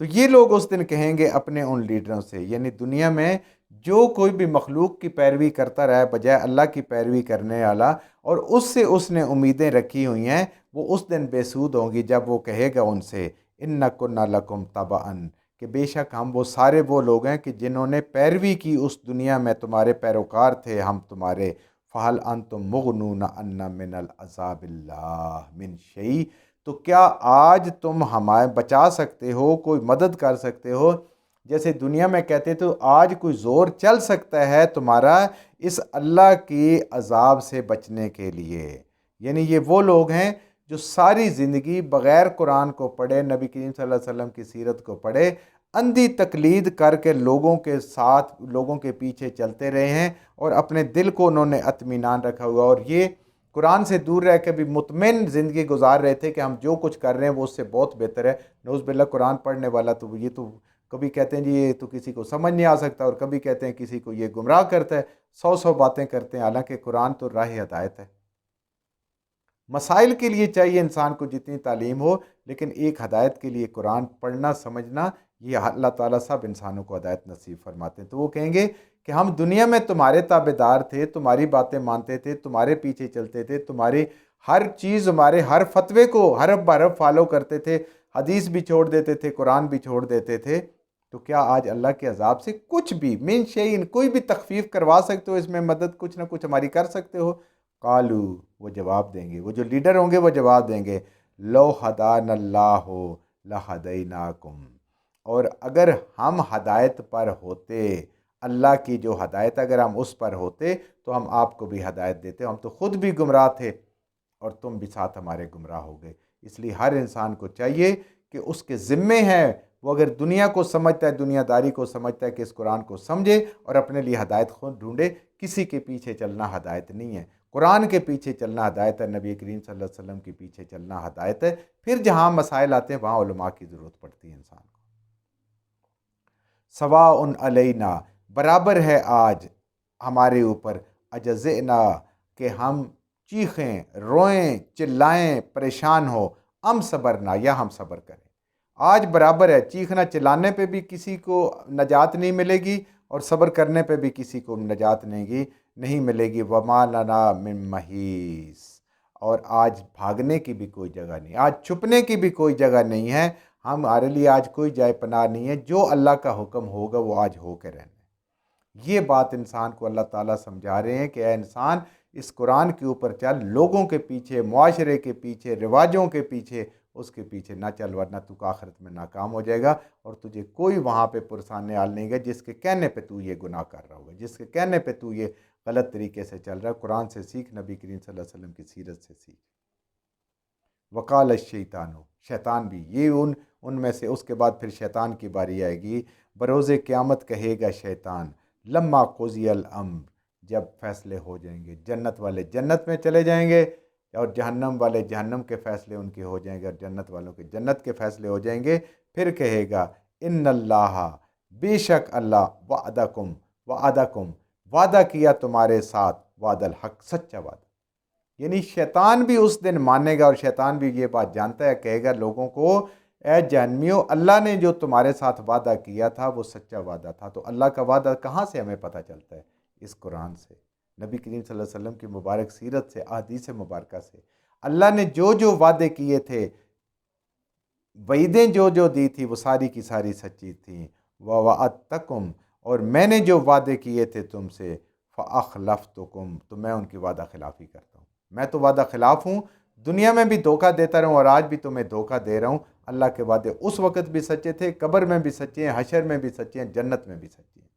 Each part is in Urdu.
تو یہ لوگ اس دن کہیں گے اپنے ان لیڈروں سے، یعنی دنیا میں جو کوئی بھی مخلوق کی پیروی کرتا رہا ہے بجائے اللہ کی پیروی کرنے والا، اور اس سے اس نے امیدیں رکھی ہوئی ہیں، وہ اس دن بے سود ہوں گی جب وہ کہے گا ان سے اِنَّ كُنَّا لَكُمْ تَبَعًا، کہ بے شک ہم وہ سارے وہ لوگ ہیں کہ جنہوں نے پیروی کی اس دنیا میں، تمہارے پیروکار تھے ہم تمہارے، فَهَلْ أَنْتُمْ مُغْنُونَ عَنَّا مِنَ الْعَذَابِ اللَّهِ مِنْ شَيْءٍ، تو کیا آج تم ہمیں بچا سکتے ہو، کوئی مدد کر سکتے ہو؟ جیسے دنیا میں کہتے تو آج کوئی زور چل سکتا ہے تمہارا اس اللہ کی عذاب سے بچنے کے لیے؟ یعنی یہ وہ لوگ ہیں جو ساری زندگی بغیر قرآن کو پڑھے، نبی کریم صلی اللہ علیہ وسلم کی سیرت کو پڑھے، اندھی تقلید کر کے لوگوں کے ساتھ، لوگوں کے پیچھے چلتے رہے ہیں، اور اپنے دل کو انہوں نے اطمینان رکھا ہوا، اور یہ قرآن سے دور رہ کے بھی مطمئن زندگی گزار رہے تھے کہ ہم جو کچھ کر رہے ہیں وہ اس سے بہت بہتر ہے۔ نعوذ باللہ قرآن پڑھنے والا تو یہ تو کبھی کہتے ہیں جی یہ تو کسی کو سمجھ نہیں آ سکتا، اور کبھی کہتے ہیں کسی کو یہ گمراہ کرتا ہے، 100 باتیں کرتے ہیں، حالانکہ قرآن تو راہ ہدایت ہے۔ مسائل کے لیے چاہیے انسان کو جتنی تعلیم ہو، لیکن ایک ہدایت کے لیے قرآن پڑھنا سمجھنا، یہ اللہ تعالیٰ سب انسانوں کو ہدایت نصیب فرماتے ہیں۔ تو وہ کہیں گے کہ ہم دنیا میں تمہارے تابع دار تھے، تمہاری باتیں مانتے تھے، تمہارے پیچھے چلتے تھے، تمہاری ہر چیز، ہمارے ہر فتوے کو حرف بحرف فالو کرتے تھے، حدیث بھی چھوڑ دیتے تھے، قرآن بھی چھوڑ دیتے تھے، تو کیا آج اللہ کے عذاب سے کچھ بھی من شیئن، کوئی بھی تخفیف کروا سکتے ہو؟ اس میں مدد کچھ نہ کچھ ہماری کر سکتے ہو؟ قالو، وہ جواب دیں گے، وہ جو لیڈر ہوں گے وہ جواب دیں گے، لو ہدان اللہ لہدیناکم، اور اگر ہم ہدایت پر ہوتے، اللہ کی جو ہدایت اگر ہم اس پر ہوتے تو ہم آپ کو بھی ہدایت دیتے، ہم تو خود بھی گمراہ تھے اور تم بھی ساتھ ہمارے گمراہ ہو گئے۔ اس لیے ہر انسان کو چاہیے کہ اس کے ذمے ہیں، وہ اگر دنیا کو سمجھتا ہے، دنیا داری کو سمجھتا ہے، کہ اس قرآن کو سمجھے اور اپنے لیے ہدایت خود ڈھونڈے۔ کسی کے پیچھے چلنا ہدایت نہیں ہے، قرآن کے پیچھے چلنا ہدایت ہے، نبی کریم صلی اللہ علیہ وسلم کے پیچھے چلنا ہدایت ہے۔ پھر جہاں مسائل آتے ہیں وہاں علماء کی ضرورت پڑتی ہے انسان کو۔ سواء علینا، برابر ہے آج ہمارے اوپر، اجزئنا، کہ ہم چیخیں، روئیں، چلائیں، پریشان ہو، ام صبرنا، یا ہم صبر کریں۔ آج برابر ہے، چیخنا چلانے پہ بھی کسی کو نجات نہیں ملے گی، اور صبر کرنے پہ بھی کسی کو نجات نہیں ملے گی۔ وما لنا من محیص، اور آج بھاگنے کی بھی کوئی جگہ نہیں، آج چھپنے کی بھی کوئی جگہ نہیں ہے، ہمارے لیے آج کوئی جائے پناہ نہیں ہے، جو اللہ کا حکم ہوگا وہ آج ہو کے رہنا ہے۔ یہ بات انسان کو اللہ تعالیٰ سمجھا رہے ہیں کہ اے انسان، اس قرآن کے اوپر چل، لوگوں کے پیچھے، معاشرے کے پیچھے، رواجوں کے پیچھے، اس کے پیچھے نہ چل، ورنہ تو آخرت میں ناکام ہو جائے گا، اور تجھے کوئی وہاں پہ پرسان حال نہیں گا جس کے کہنے پہ تو یہ گناہ کر رہا ہوگا، جس کے کہنے پہ تو یہ غلط طریقے سے چل رہا ہے۔ قرآن سے سیکھ، نبی کریم صلی اللہ علیہ وسلم کی سیرت سے سیکھ۔ وقال الشیطان، شیطان بھی، یہ ان میں سے، اس کے بعد پھر شیطان کی باری آئے گی۔ بروز قیامت کہے گا شیطان، لما قضی الامر، جب فیصلے ہو جائیں گے، جنت والے جنت میں چلے جائیں گے، اور جہنم والے جہنم کے فیصلے ان کے ہو جائیں گے، اور جنت والوں کے جنت کے فیصلے ہو جائیں گے، پھر کہے گا ان اللہ، بے شک اللہ، وعدکم، وعدہ کیا تمہارے ساتھ، وعد الحق، سچا وعدہ۔ یعنی شیطان بھی اس دن مانے گا، اور شیطان بھی یہ بات جانتا ہے، کہے گا لوگوں کو، اے جہنمیوں، اللہ نے جو تمہارے ساتھ وعدہ کیا تھا وہ سچا وعدہ تھا۔ تو اللہ کا وعدہ کہاں سے ہمیں پتہ چلتا ہے؟ اس قرآن سے، نبی کریم صلی اللہ علیہ وسلم کی مبارک سیرت سے، احادیث مبارکہ سے۔ اللہ نے جو جو وعدے کیے تھے، وعیدیں جو جو دی تھی، وہ ساری کی ساری سچی تھیں۔ وَوَعَدتَّکُمْ، اور میں نے جو وعدے کیے تھے تم سے، فَأَخْلَفْتُکُمْ، تو میں ان کی وعدہ خلافی کرتا ہوں، میں تو وعدہ خلاف ہوں، دنیا میں بھی دھوکہ دیتا رہوں، اور آج بھی تمہیں دھوکہ دے رہا ہوں۔ اللہ کے وعدے اس وقت بھی سچے تھے، قبر میں بھی سچے ہیں، حشر میں بھی سچے ہیں، جنت میں بھی سچے ہیں،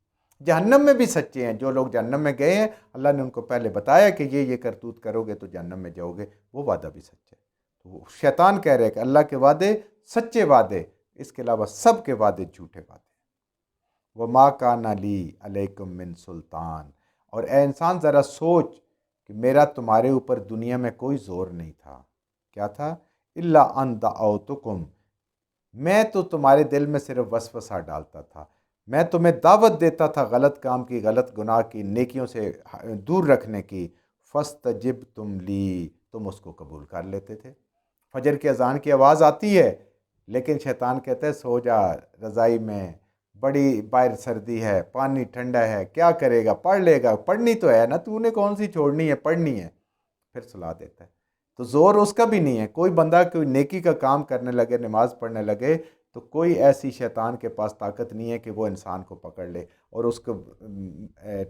جہنم میں بھی سچے ہیں۔ جو لوگ جہنم میں گئے ہیں، اللہ نے ان کو پہلے بتایا کہ یہ کرتوت کرو گے تو جہنم میں جاؤ گے، وہ وعدہ بھی سچا ہے۔ تو شیطان کہہ رہے کہ اللہ کے وعدے سچے وعدے، اس کے علاوہ سب کے وعدے جھوٹے وعدے۔ وَمَا كَانَ لِي عَلَيْكُم مِّن سُلطان، اور اے انسان ذرا سوچ کہ میرا تمہارے اوپر دنیا میں کوئی زور نہیں تھا۔ کیا تھا؟ الا ان دعوتکم، میں تو تمہارے دل میں صرف وسوسہ ڈالتا تھا، میں تمہیں دعوت دیتا تھا غلط کام کی، غلط گناہ کی، نیکیوں سے دور رکھنے کی۔ فاستجبتم لی، تم اس کو قبول کر لیتے تھے۔ فجر کی اذان کی آواز آتی ہے، لیکن شیطان کہتا ہے سو جا رضائی میں، بڑی باہر سردی ہے، پانی ٹھنڈا ہے، کیا کرے گا، پڑھ لے گا، پڑھنی تو ہے نا، تو نے کون سی چھوڑنی ہے، پڑھنی ہے، پھر سلا دیتا ہے۔ تو زور اس کا بھی نہیں ہے۔ کوئی بندہ کوئی نیکی کا کام کرنے لگے، نماز پڑھنے لگے، تو کوئی ایسی شیطان کے پاس طاقت نہیں ہے کہ وہ انسان کو پکڑ لے اور اس کو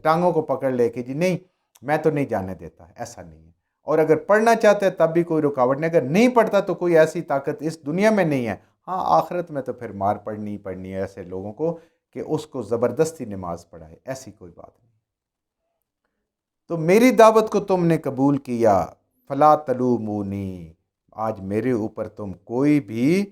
ٹانگوں کو پکڑ لے کہ جی نہیں میں تو نہیں جانے دیتا، ایسا نہیں ہے۔ اور اگر پڑھنا چاہتے ہیں تب بھی کوئی رکاوٹ نہیں، اگر نہیں پڑھتا تو کوئی ایسی طاقت اس دنیا میں نہیں ہے۔ ہاں آخرت میں تو پھر مار پڑنی ہی پڑنی ہے ایسے لوگوں کو کہ اس کو زبردستی نماز پڑھائے، ایسی کوئی بات نہیں۔ تو میری دعوت کو تم نے قبول کیا، فلا تلومونی، آج میرے اوپر تم کوئی بھی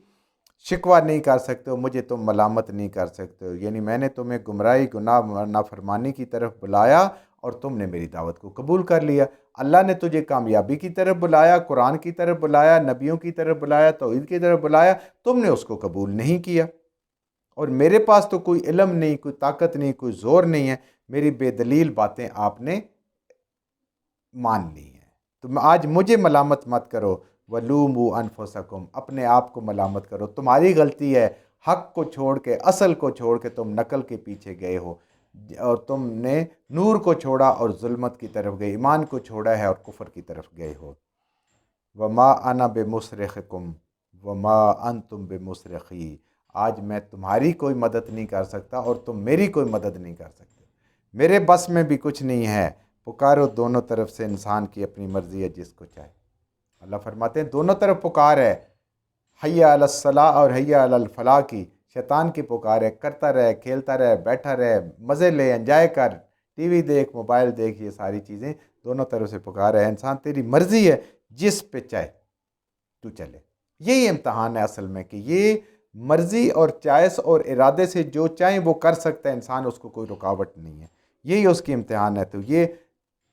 شکوہ نہیں کر سکتے ہو، مجھے تم ملامت نہیں کر سکتے ہو، یعنی میں نے تمہیں گمراہی گناہ نافرمانی کی طرف بلایا اور تم نے میری دعوت کو قبول کر لیا۔ اللہ نے تجھے کامیابی کی طرف بلایا، قرآن کی طرف بلایا، نبیوں کی طرف بلایا، توحید کی طرف بلایا، تم نے اس کو قبول نہیں کیا۔ اور میرے پاس تو کوئی علم نہیں، کوئی طاقت نہیں، کوئی زور نہیں ہے، میری بے دلیل باتیں آپ نے مان لی ہیں۔ تو آج مجھے ملامت مت کرو، وَلُومُوا أَنفُسَكُمْ، اپنے آپ کو ملامت کرو، تمہاری غلطی ہے، حق کو چھوڑ کے، اصل کو چھوڑ کے تم نقل کے پیچھے گئے ہو، اور تم نے نور کو چھوڑا اور ظلمت کی طرف گئے، ایمان کو چھوڑا ہے اور کفر کی طرف گئے ہو۔ وَمَا أَنَا بِمُصْرِخِكُمْ وَمَا أَنْتُمْ بِمُصْرِخِي، آج میں تمہاری کوئی مدد نہیں کر سکتا اور تم میری کوئی مدد نہیں کر سکتے، میرے بس میں بھی کچھ نہیں ہے۔ پکارو دونوں طرف سے، انسان کی اپنی مرضی ہے جس کو چاہے۔ اللہ فرماتے ہیں دونوں طرف پکار ہے، حی علی الصلاح اور حی علی الفلاح کی، شیطان کی پکار ہے، کرتا رہے، کھیلتا رہے، بیٹھا رہے، مزے لے، انجوائے کر، ٹی وی دیکھ، موبائل دیکھ، یہ ساری چیزیں دونوں طرف سے پکار ہے۔ انسان تیری مرضی ہے، جس پہ چاہے تو چلے۔ یہی امتحان ہے اصل میں، کہ یہ مرضی اور چائس اور ارادے سے جو چاہیں وہ کر سکتا ہے انسان، اس کو کوئی رکاوٹ نہیں ہے، یہی اس کی امتحان ہے۔ تو یہ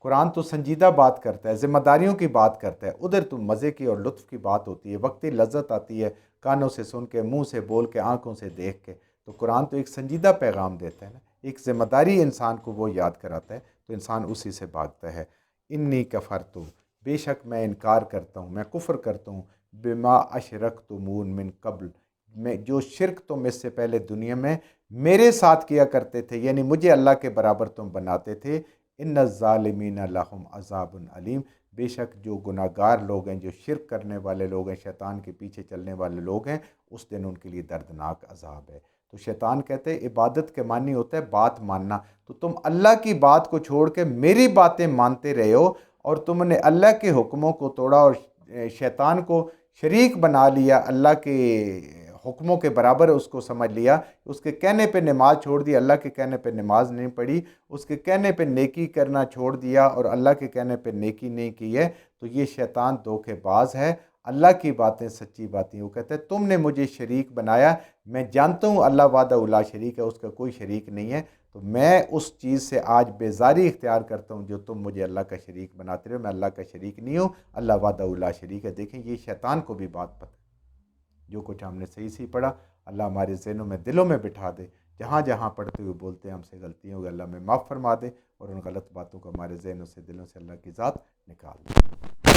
قرآن تو سنجیدہ بات کرتا ہے، ذمہ داریوں کی بات کرتا ہے، ادھر تو مزے کی اور لطف کی بات ہوتی ہے، وقتی لذت آتی ہے کانوں سے سن کے، منہ سے بول کے، آنکھوں سے دیکھ کے۔ تو قرآن تو ایک سنجیدہ پیغام دیتا ہے نا، ایک ذمہ داری انسان کو وہ یاد کراتا ہے، تو انسان اسی سے بھاگتا ہے۔ انی کفرت، بے شک میں انکار کرتا ہوں، میں کفر کرتا ہوں، بما اشرکتمون من قبل، میں جو شرک تم اس سے پہلے دنیا میں میرے ساتھ کیا کرتے تھے، یعنی مجھے اللہ کے برابر تم بناتے تھے، ان الظالمین لہم عذاب علیم، بے شک جو گناہ گار لوگ ہیں، جو شرک کرنے والے لوگ ہیں، شیطان کے پیچھے چلنے والے لوگ ہیں، اس دن ان کے لیے دردناک عذاب ہے۔ تو شیطان کہتے ہیں عبادت کے معنی ہوتا ہے بات ماننا، تو تم اللہ کی بات کو چھوڑ کے میری باتیں مانتے رہے ہو، اور تم نے اللہ کے حکموں کو توڑا اور شیطان کو شریک بنا لیا، اللہ کے حکموں کے برابر اس کو سمجھ لیا، اس کے کہنے پہ نماز چھوڑ دی، اللہ کے کہنے پہ نماز نہیں پڑھی، اس کے کہنے پہ نیکی کرنا چھوڑ دیا اور اللہ کے کہنے پہ نیکی نہیں کی ہے، تو یہ شیطان دھوکے باز ہے۔ اللہ کی باتیں سچی باتیں، وہ کہتے ہیں تم نے مجھے شریک بنایا، میں جانتا ہوں اللہ وحدہ لا شریک ہے، اس کا کوئی شریک نہیں ہے، تو میں اس چیز سے آج بیزاری اختیار کرتا ہوں جو تم مجھے اللہ کا شریک بناتے رہے، میں اللہ کا شریک نہیں ہوں، اللہ وحدہ لا شریک ہے۔ دیکھیں یہ شیطان کو بھی بات پتہ، جو کچھ ہم نے صحیح پڑھا اللہ ہمارے ذہنوں میں، دلوں میں بٹھا دے، جہاں جہاں پڑھتے ہوئے بولتے ہیں ہم سے غلطیوں ہوگی، اللہ میں معاف فرما دے، اور ان غلط باتوں کو ہمارے ذہنوں سے، دلوں سے اللہ کی ذات نکال دے۔